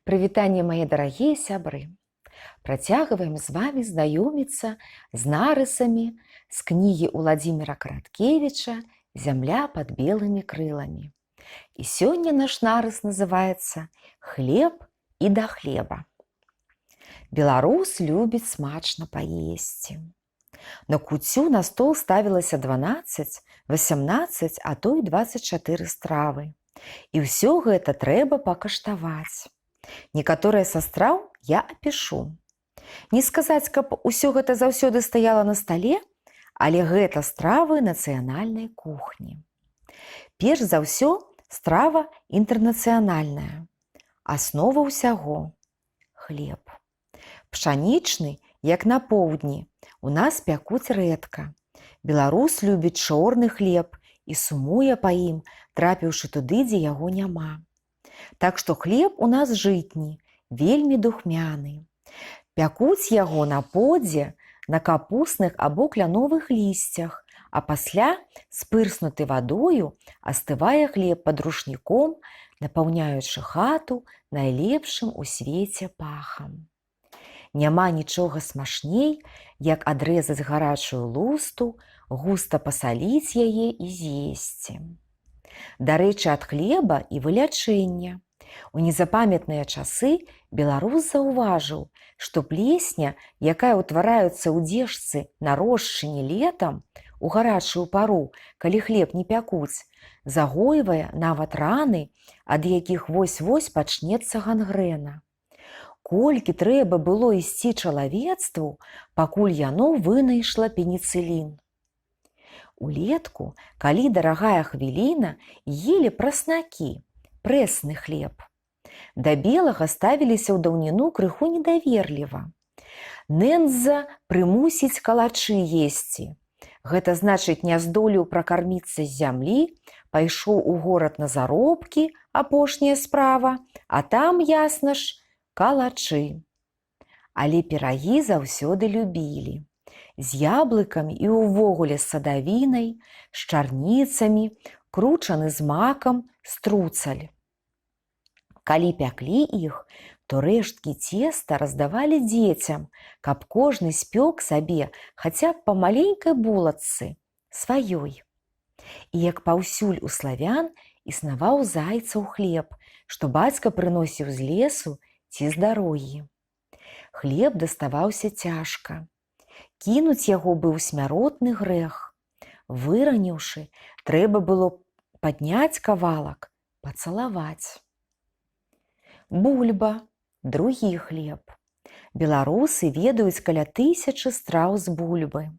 Прывітанне, мае дарагія сябры! Працягваем з вамі знаёміцца з нарысамі з кнігі Уладзіміра Караткевіча «Зямля пад белымі крыламі». І сёння наш нарыс называецца «Хлеб і да хлеба». Беларус любіць смачна паесці. На куццю на стол ставілася 12, 18, а то і 24 стравы. І ўсё гэта трэба пакаштаваць. Некаторыя са страў я апішу. Не сказаць, каб усё гэта заўсёды стаяла на стале, але гэта стравы нацыянальнай кухні. Перш за ўсё, страва інтэрнацыянальная. Аснова ўсяго – хлеб. Пшанічны, як на поўдні, у нас пякуць рэдка. Беларус любіць чорны хлеб і сумуе па ім, трапіўшы туды, дзе яго няма. Так што хлеб у нас жытні, вельмі духмяны. Пякуць яго на подзе, на капусных або кляновых лісцях, а пасля, спырснуты вадою, астывае хлеб пад рушніком, напаўняючы хату найлепшым у свеце пахам. Няма нічога смачней, як адрэзаць гарачую лусту, густа пасаліць яе і з'есці. Дарэчы, ад хлеба і вылячэння. У незапамятныя часы беларус заўважыў, што плесня, якая ўтвараецца ў дзежцы на рошчыне летам, у гарачую пару, калі хлеб не пякуць, загойвае нават раны, ад якіх вось-вось пачнецца гангрэна. Колькі трэба было ісці чалавецтву, пакуль яно вынайшла пеніцылін. Улетку, калі дарагая хвіліна, елі праснакі, прэсны хлеб. Да белага ставіліся ў даўніну крыху недаверліва. Нэндза прымусіць калачы есці. Гэта значыць, не здолеў пракарміцца з зямлі, пайшоў у горад на заробкі, апошняя справа, а там, ясна ж, калачы. Але пірагі заўсёды любілі. З яблыкамі і ўвогуле з садавінай, з чарніцамі, кручаны з макам, струцаль. Калі пяклі іх, то рэшткі цеста раздавалі дзецям, каб кожны спёк сабе хаця б па маленькай булачцы, сваёй. І як паўсюль у славян існаваў зайцаў хлеб, што бацька прыносіў з лесу ці з дарогі. Хлеб даставаўся цяжка. Кінуць яго быў смяротны грэх. Выраніўшы, трэба было падняць кавалак, пацалаваць. Бульба – другі хлеб. Беларусы ведаюць каля 1000 страў з бульбы.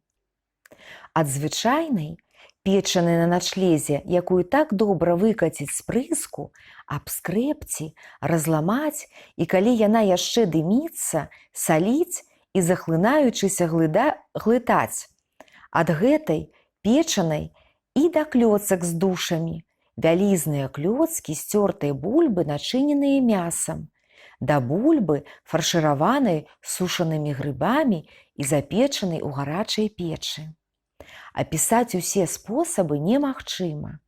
Ад звычайнай, печанай на начлезе, якую так добра выкаціць з прыску, абскрэбці, разламаць, і калі яна яшчэ дыміцца, саліць і захлынаючыся глытаць. Ад гэтай, печанай і да клёцак з душамі, вялізныя клёцкі сцёртай бульбы, начыненыя мясам, да бульбы, фаршыраванай сушанымі грыбамі і запечанай у гарачай печы. Апісаць усе спосабы немагчыма,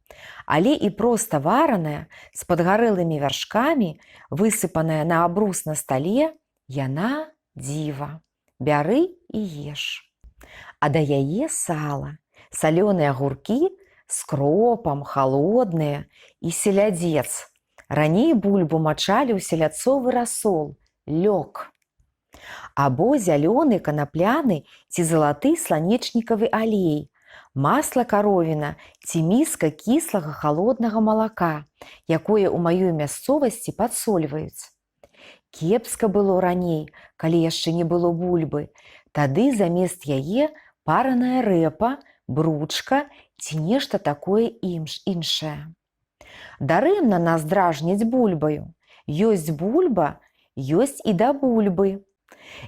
але і проста вараная, з падгарэлымі вяршкамі, высыпаная на абрус на стале, яна дзіва. Бяры і еш. А да яе сала, салёныя агуркі з кропам, халодныя і селядзец. Раней бульбу мачалі ў селядцовы расол, лёк. Або зялёны, канапляны ці залаты сланечнікавы алей, масла каровіна ці міска кіслага халоднага малака, якое ў маёй мясцовасці падсольваюць. Кепска было раней, калі яшчэ не было бульбы, тады замест яе параная рэпа, бручка ці нешта такое іншае. Дарэмна нас дражняць бульбаю. Ёсць бульба, ёсць і да бульбы.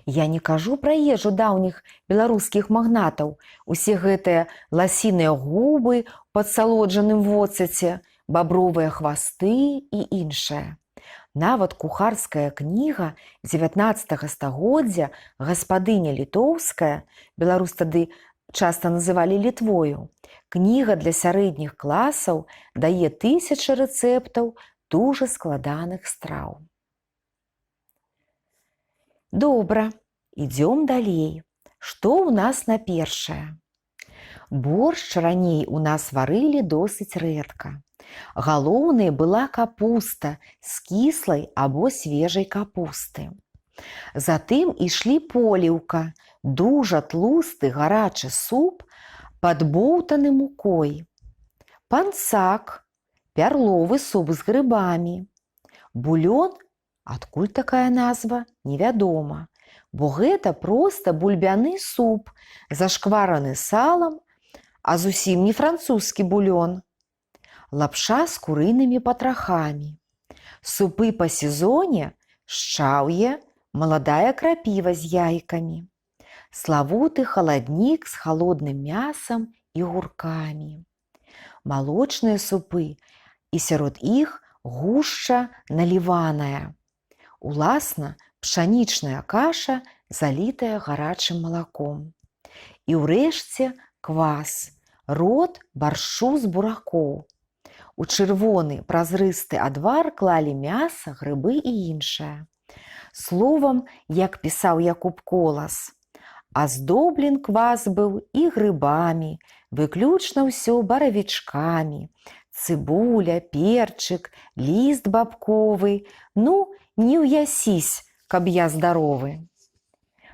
Я не кажу пра ежу даўніх беларускіх магнатаў, усе гэтыя ласіныя губы ў падсалоджаным воцаце, бабровыя хвасты і іншае. Нават кухарская кніга 19 стагоддзя «Гаспадыня літоўская», беларус тады часта называлі Літвою, кніга для сярэдніх класаў дае 1000 рэцэптаў дужа складаных страў. Добра, ідём далей. Што ў нас на першае? Боршч раней у нас варылі досыць рэдка. Галоўнай была капуста з кіслай або свежай капусты. Затым ішлі поліўка, дужа тлусты гарачы суп, падбоўтаны мукой. Пансак, пярловы суп з грыбамі. Булён, адкуль такая назва, невядома, бо гэта проста бульбяны суп, зашквараны салам, а зусім не французскі булён. Лапша з курынымі патрахамі. Супы па сезоне, шчаўе, маладая крапіва з яйкамі. Славуты халаднік з халодным мясам і гуркамі. Малочныя супы, і сярод іх гушча наліваная. Уласна, пшанічная каша, залітая гарачым малаком. І ўрэшце квас, род баршчу з буракоў. У чырвоны празрысты адвар клалі мяса, грыбы і іншае. Словам, як пісаў Якуб Колас, аздоблен квас быў і грыбамі, выключна ўсё баравічкамі, цыбуля, перчык, ліст бабковы, ну, не ўясісь, каб я здаровы.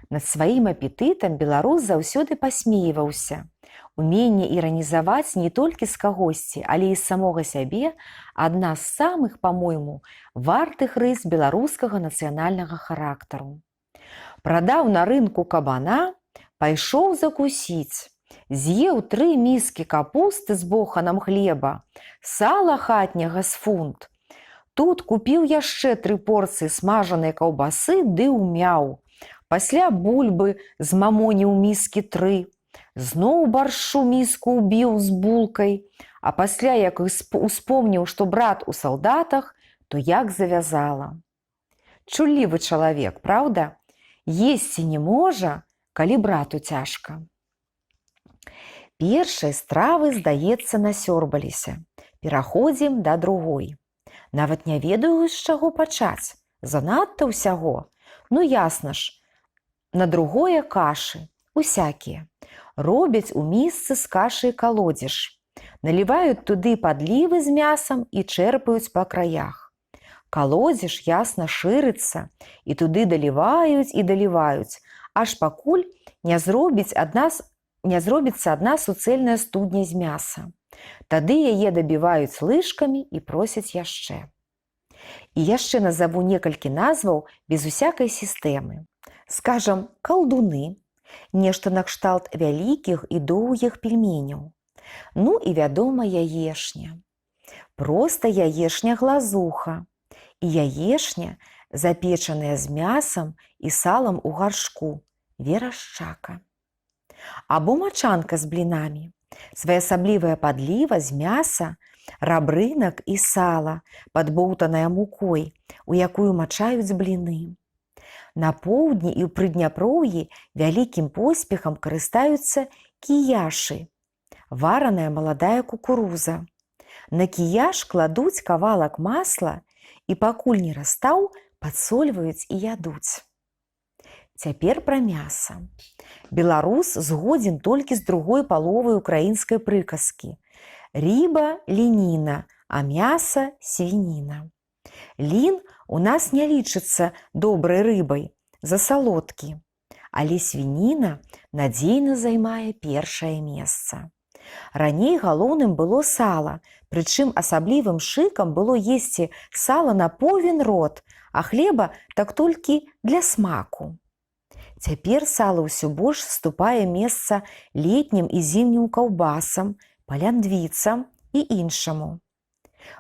Над сваім апетытам беларус заўсёды пасмейваўся. Уменне іранізаваць не толькі з кагосьці, але і з самога сябе адна з самых, па-мойму, вартых рыс беларускага нацыянальнага характару. Прадаў на рынку кабана, пайшоў закусіць. З'еў 3 міскі капусты з боханам хлеба, сала хатняга з фунт. Тут купіў яшчэ 3 порцыі смажанай каўбасы ды ўмяў. Пасля бульбы змамоніў міскі 3. Зноў баршчу міску ўбіў з булкай, а пасля, як успомніў, што брат у салдатах, то як завязала. Чуллівы чалавек, праўда? Есці не можа, калі брату цяжка. Першай стравы, здаецца, насёрбаліся. Пераходзім да другой. Нават не ведаю, з чаго пачаць. Занадта ўсяго. Ну, ясна ж, на другое кашы, усякія. Робяць у місцы з кашай калодзеж. Наліваюць туды падлівы з мясам і чэрпаюць па краях. Калодзеж ясна шырыцца, і туды даліваюць і даліваюць, аж пакуль не зробіцца адна суцэльная студня з мяса. Тады яе дабіваюць лыжкамі і просяць яшчэ. І яшчэ назаву некалькі назваў без усякай сістэмы. Скажам, калдуны, нешта накшталт вялікіх і доўгіх пельменяў. Ну і, вядома, яешня. Проста яешня-глазуха. І яешня, запечаная з мясам і салам у гаршку, верашчака. Або мачанка з блінамі. Своеасаблівая падліва з мяса, рабрынак і сала, падбоўтаная мукой, у якую мачаюць бліны. На поўдні і ў Прыдняпроўі вялікім поспехам карыстаюцца кіяшы, вараная маладая кукуруза. На кіяш кладуць кавалак масла і пакуль не растаў, падсольваюць і ядуць. Цяпер пра мяса. Беларус згодзін толькі з другой паловай украінскай прыказкі. Рыба – леніна, а мяса – свініна. Лін у нас не лічыцца добрай рыбай, за салодкі, але свініна надзейна займае першае месца. Раней галоўным было сала, прычым асаблівым шыкам было есці сала на повен рот, а хлеба так толькі для смаку. Цяпер сала ўсё больш сступае месца летнім і зімнім каўбасам, паляндвіцам і іншаму.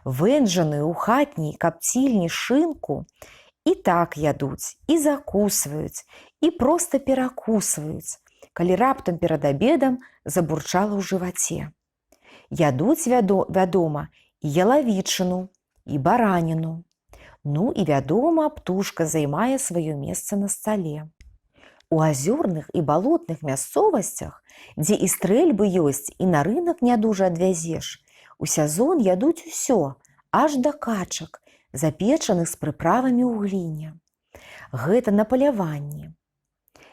Вэнджаную ў хатняй капцільні шынку і так ядуць, і закусваюць, і проста перакусваюць, калі раптам перад абедам забурчала ў жываце. Ядуць, вядома, і ялавічыну, і бараніну. Ну і, вядома, птушка займае сваё месца на стале. У азёрных і балотных мясцовасцях, дзе і стрэльбы ёсць, і на рынак не дужа адвязеш, у сезон ядуць усё, аж да качак, запечаных з прыправамі ў гліне. Гэта на паляванні.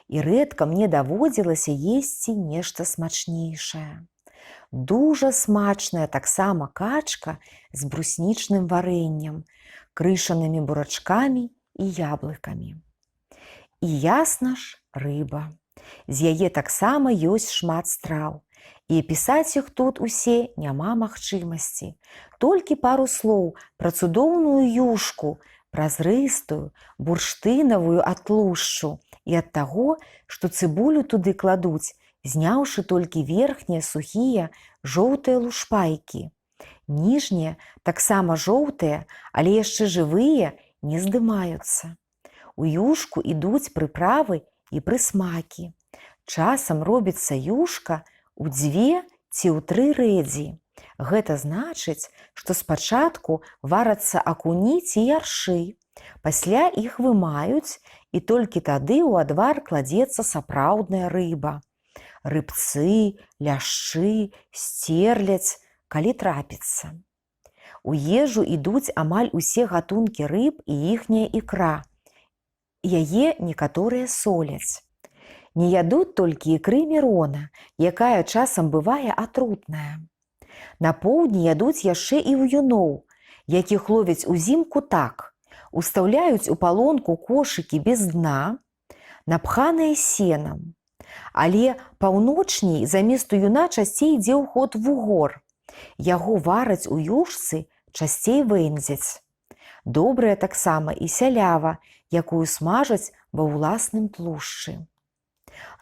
І рэдка мне даводзілася есці нешта смачнейшае. Дужа смачная таксама качка з бруснічным варэннем, крышанымі бурачкамі і яблыкамі. І ясна ж, рыба. З яе таксама ёсць шмат страў. І апісаць іх тут усе няма магчымасці. Толькі пару слоў пра цудоўную юшку, празрыстую, бурштынавую ад тлушчу і ад таго, што цыбулю туды кладуць, зняўшы толькі верхнія сухія жоўтыя лушпайкі. Ніжнія, таксама жоўтыя, але яшчэ жывыя, не здымаюцца. У юшку ідуць прыправы і прысмакі. Часам робіцца юшка у 2 ці ў 3 рэдзі. Гэта значыць, што спачатку варацца акуні ці яршы, пасля іх вымаюць, і толькі тады ў адвар кладзецца сапраўдная рыба. Рыбцы, ляшчы, сцерлядзь, калі трапіцца. У ежу ідуць амаль усе гатункі рыб і іхняя ікра. Яе некаторыя соляць. Не ядуць толькі ікры мерона, якая часам бывае атрутная. На поўдні ядуць яшчэ і в'юноў, якіх ловяць узімку так. Устаўляюць у палонку кошыкі без дна, напханыя сенам. Але паўночней замест уюна часцей ідзе ўход вугор. Яго вараць у юшцы, часцей вэнзяць. Добрая таксама і сялява, якую смажаць ва ўласным тлушчы.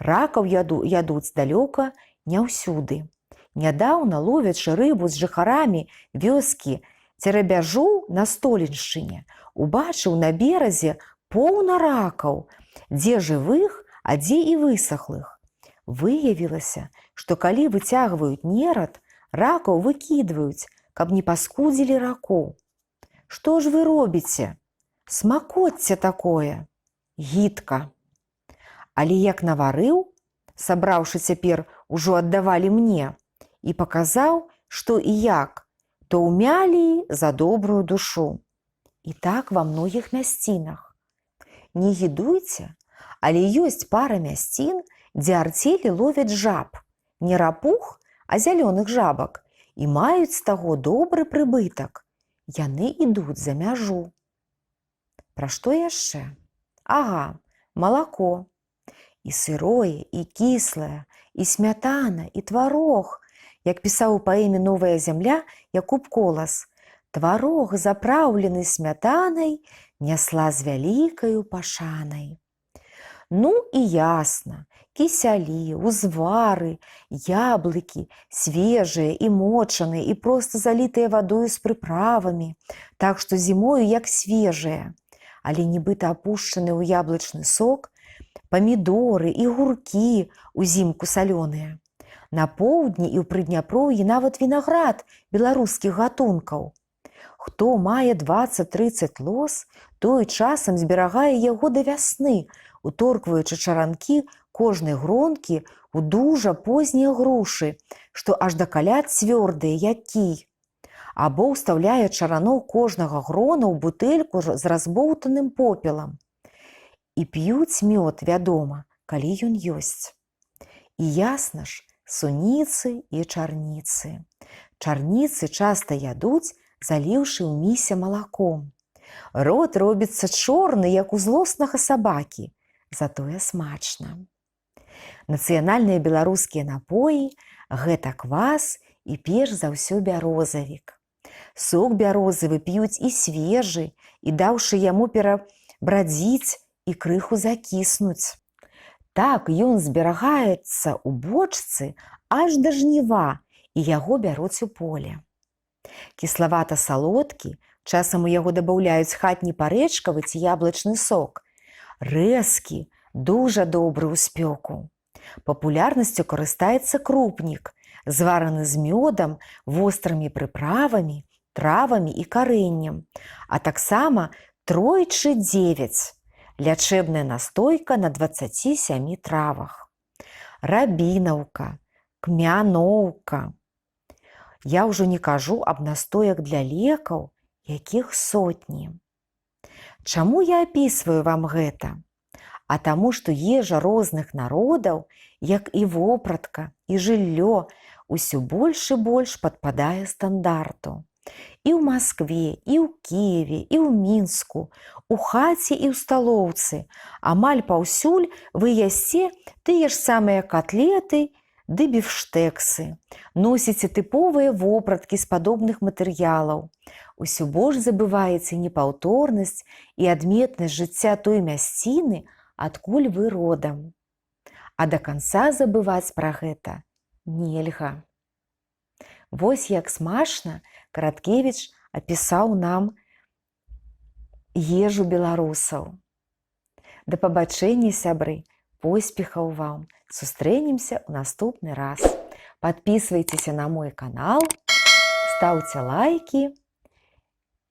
Ракаў ядуць далёка не ўсюды. Нядаўна, ловячы рыбу з жыхарамі вёскі Церабяжоў на Столеншчыне, убачыў на беразе поўна ракаў, дзе жывых, а дзе і высахлых. Выявілася, што калі выцягваюць нерад, ракаў выкідваюць, каб не паскудзілі ракоў. Што ж вы робіце? Смакоцце такое! Гідка. Але як наварыў, сабраўшы цяпер ужо аддавалі мне, і паказаў, што і як, то ўмялі за добрую душу. І так ва многіх мясцінах. Не гідуйце, але ёсць пара мясцін, дзе арцелі ловяць жаб, не рапух, а зялёных жабак, і маюць з таго добры прыбытак. Яны ідуць за мяжу. Пра што яшчэ? Ага, малако. І сырое, і кіслае, і смятана, і тварог. Як пісаў у паэме «Новая зямля» Якуб Колас, тварог, запраўлены смятанай, нясла з вялікаю пашанай. Ну і ясна, кісялі, узвары, яблыкі, свежыя і мочаныя, і проста залітыя вадою з прыправамі, так што зімою як свежыя, але нібыта апушчаны ў яблычны сок, памідоры і гуркі узімку салёныя. На поўдні і ў Прыдняпроўі нават вінаград беларускіх гатункаў. Хто мае 20-30 лос, той часам зберагае яго да вясны, уторкваючы чаранкі кожнай гронкі ў дужа познія грушы, што аж да каля цвёрдыя, як кій. Або ўстаўляе чараноў кожнага грона ў бутэльку з разбоўтаным попелам. І п'юць мёд, вядома, калі ён ёсць. І ясна ж, суніцы і чарніцы. Чарніцы часта ядуць, заліўшы ў місе малаком. Рот робіцца чорны, як у злоснага сабакі, затое смачна. Нацыянальныя беларускія напоі – гэта квас і перш за ўсё бярозавік. Сок бярозавы п'юць і свежы, і даўшы яму перабрадзіць і крыху закіснуць. Так ён зберагаецца ў бочцы аж да жніва, і яго бяруць у поле. Кіславата-салодкі, часам у яго дабаўляюць хатні парэчкавы ці яблычны сок. Рэзкі, дужа добры ў спёку. Папулярнасцю карыстаецца крупнік, звараны з мёдам, вострымі прыправамі, травамі і карэннем, а таксама 3x9. Лячэбная настойка на 27 травах. Рабінаўка, кмяноўка. Я ўжо не кажу аб настоях для лекаў, якіх сотні. Чаму я апісваю вам гэта? А таму, што ежа розных народаў, як і вопратка, і жыллё, усё больш і больш падпадае стандарту. І ў Маскве, і ў Кіеве, і ў Мінску, у хаце і ў сталоўцы, амаль паўсюль вы ясце тыя ж самыя котлеты ды біфштэксы, носіце тыповыя вопраткі з падобных матэрыялаў. Усё больш забываеце непаўторнасць і адметнасць жыцця той мясціны, адкуль вы родам. А да канца забываць пра гэта нельга. Вось як смачна Караткевіч апісаў нам ежу беларусаў. Да пабачэння, сябры, поспехаў вам. Сустрэнемся ў наступны раз. Падпісвайцеся на мой канал, стаўце лайкі,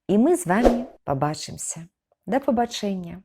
і мы з вамі пабачымся. Да пабачэння!